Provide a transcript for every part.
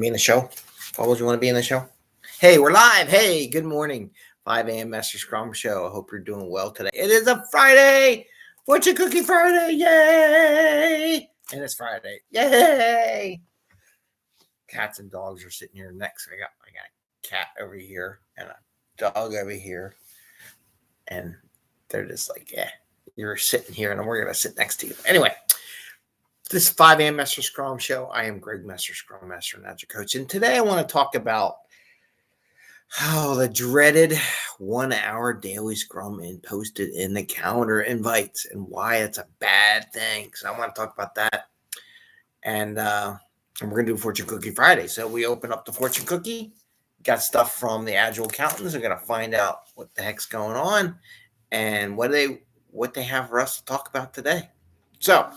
Be in the show? Follows, you want to be in the show? Hey, we're live. Hey, good morning. 5 a.m. Mester Scrum Show. I hope you're doing well today. It is a Friday. Fortune Cookie Friday. Yay. And it's Friday. Yay. Cats and dogs are sitting here next. I got a cat over here and a dog over here. And they're just like, yeah, you're sitting here and we're going to sit next to you. Anyway. This 5 a.m. Mester Scrum Show. I am Greg Mester, Scrum Master and Agile Coach. And today I want to talk about the dreaded 1 hour daily Scrum and posted in the calendar invites and why it's a bad thing. So I want to talk about that. And we're going to do Fortune Cookie Friday. So we open up the Fortune Cookie. Got stuff from the Agile accountants. We're going to find out what the heck's going on and what they have for us to talk about today. So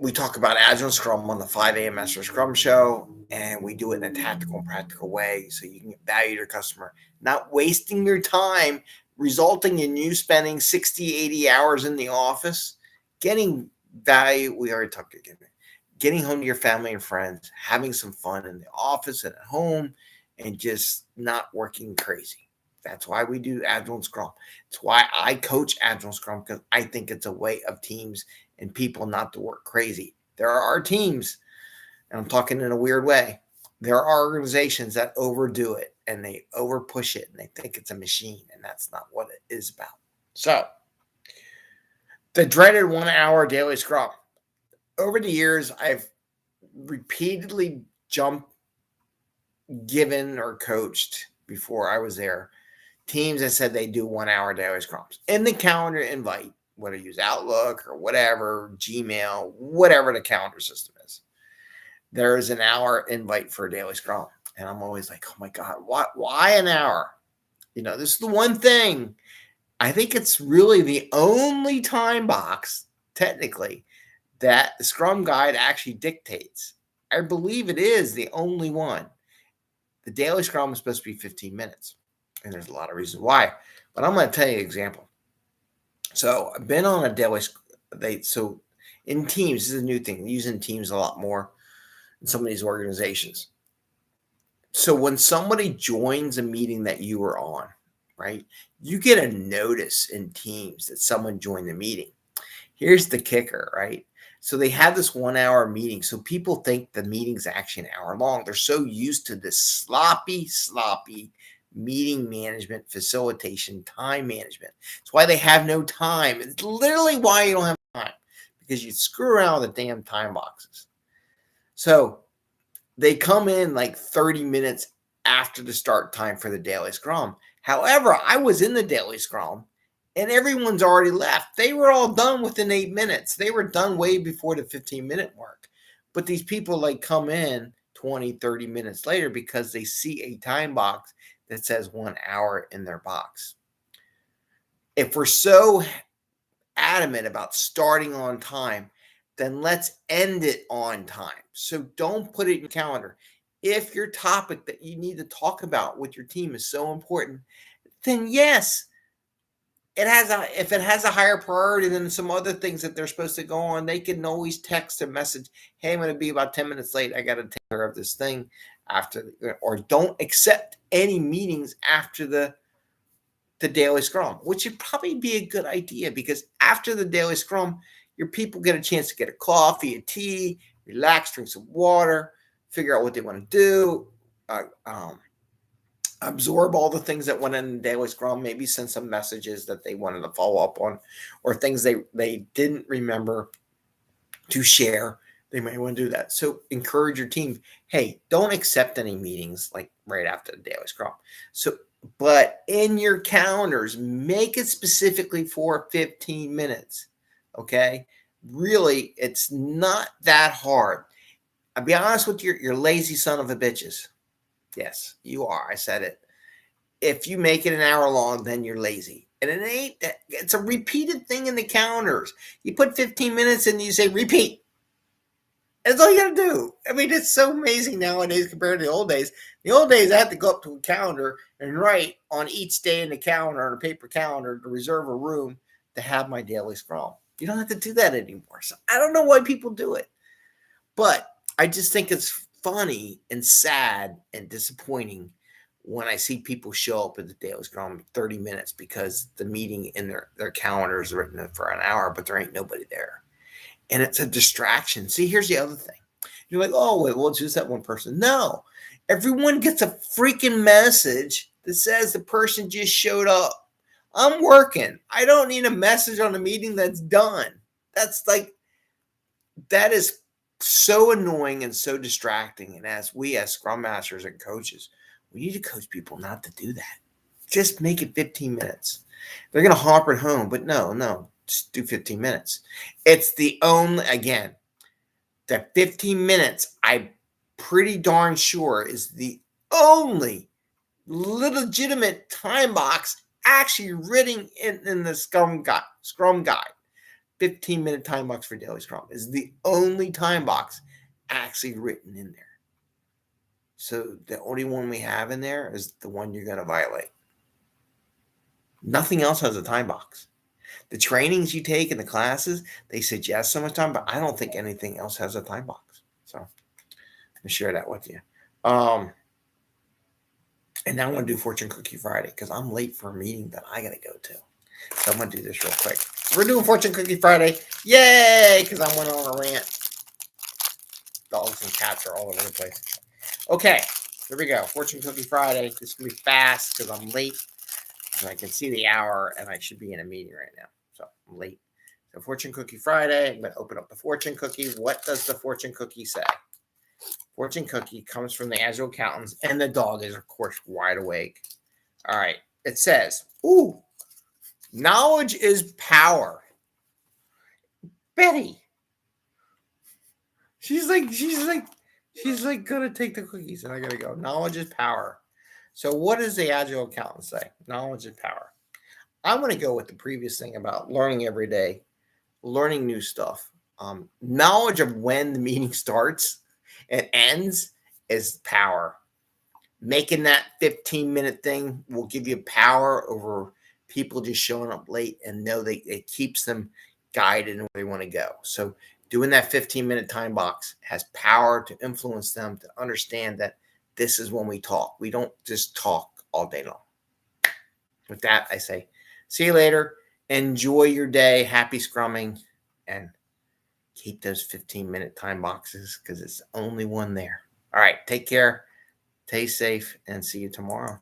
we talk about Agile and Scrum on the 5 a.m. Mester Scrum Show, and we do it in a tactical and practical way so you can get value to your customer, not wasting your time, resulting in you spending 60, 80 hours in the office, getting value. We already talked about getting home to your family and friends, having some fun in the office and at home, and just not working crazy. That's why we do Agile and Scrum. It's why I coach Agile and Scrum, because I think it's a way of teams and people not to work crazy. There are teams, and I'm talking in a weird way, there are organizations that overdo it and they over push it and they think it's a machine, and that's not what it is about. So, the dreaded 1 hour daily Scrum. Over the years, I've repeatedly given or coached before I was there teams that said they do 1 hour daily Scrums in the calendar invite, whether you use Outlook or whatever, Gmail, whatever the calendar system is. There is an hour invite for a daily Scrum. And I'm always like, oh my God, why an hour? This is the one thing. I think it's really the only time box, technically, that the Scrum Guide actually dictates. I believe it is the only one. The daily Scrum is supposed to be 15 minutes. And there's a lot of reasons why. But I'm going to tell you an example. So I've been on a daily, so in Teams, this is a new thing. We're using Teams a lot more in some of these organizations. So when somebody joins a meeting that you were on, right, you get a notice in Teams that someone joined the meeting. Here's the kicker, right? So they have this 1 hour meeting. So people think the meeting's actually an hour long. They're so used to this sloppy meeting management, facilitation, time management. It's why they have no time. It's literally why you don't have time, because you screw around with the damn time boxes. So they come in like 30 minutes after the start time for the daily Scrum. However, I was in the daily Scrum and everyone's already left. They were all done within 8 minutes. They were done way before the 15-minute mark. But these people come in 20, 30 minutes later because they see a time box that says 1 hour in their box. If we're so adamant about starting on time, then let's end it on time. So don't put it in your calendar. If your topic that you need to talk about with your team is so important, then yes, if it has a higher priority than some other things that they're supposed to go on, they can always text a message, hey, I'm going to be about 10 minutes late. I got to take care of this thing after, or don't accept any meetings after the daily Scrum, which would probably be a good idea, because after the daily Scrum, your people get a chance to get a coffee, a tea, relax, drink some water, figure out what they want to do, absorb all the things that went in the daily Scrum, maybe send some messages that they wanted to follow up on, or things they didn't remember to share. They may want to do that. So encourage your team. Hey, don't accept any meetings like right after the daily Scrum. But in your calendars, make it specifically for 15 minutes. Okay? Really, it's not that hard. I'll be honest with you, you're lazy son of a bitches. Yes, you are. I said it. If you make it an hour long, then you're lazy. And it ain't that. It's a repeated thing in the calendars. You put 15 minutes and you say repeat. That's all you got to do. I mean, it's so amazing nowadays compared to the old days. The old days, I had to go up to a calendar and write on each day in the calendar, on a paper calendar, to reserve a room to have my daily Scrum. You don't have to do that anymore. So I don't know why people do it. But I just think it's funny and sad and disappointing when I see people show up at the Daily Scrum 30 minutes because the meeting in their calendar is written for an hour, but there ain't nobody there. And it's a distraction. See, here's the other thing. You're like, oh, wait, well, it's just that one person. No, everyone gets a freaking message that says the person just showed up. I'm working. I don't need a message on the meeting that's done. That is so annoying and so distracting. And as Scrum Masters and coaches, we need to coach people not to do that. Just make it 15 minutes. They're going to hop it home, but no, just do 15 minutes. It's the that 15 minutes, I'm pretty darn sure is the only legitimate time box actually written in the Scrum Guide. 15-minute time box for Daily Scrum is the only time box actually written in there. So the only one we have in there is the one you're going to violate. Nothing else has a time box. The trainings you take in the classes, they suggest so much time, but I don't think anything else has a time box. So I'll share that with you. And now I'm going to do Fortune Cookie Friday because I'm late for a meeting that I got to go to. So I'm going to do this real quick. We're doing Fortune Cookie Friday. Yay! Because I went on a rant. Dogs and cats are all over the place. Okay, here we go. Fortune Cookie Friday. This is going to be fast because I'm late. And I can see the hour and I should be in a meeting right now. So I'm late. So Fortune Cookie Friday. I'm going to open up the Fortune Cookie. What does the Fortune Cookie say? Fortune Cookie comes from the Agile accountants, and the dog is, of course, wide awake. All right. It says, knowledge is power. Betty. She's like gonna take the cookies, and I gotta go. Knowledge is power. So what does the Agile accountant say? Knowledge is power. I'm gonna go with the previous thing about learning every day, learning new stuff. Knowledge of when the meeting starts and ends is power. Making that 15-minute thing will give you power over people just showing up late and know it keeps them guided in where they want to go. So doing that 15-minute time box has power to influence them to understand that this is when we talk. We don't just talk all day long. With that, I say, see you later. Enjoy your day. Happy scrumming. And keep those 15-minute time boxes because it's the only one there. All right. Take care. Stay safe and see you tomorrow.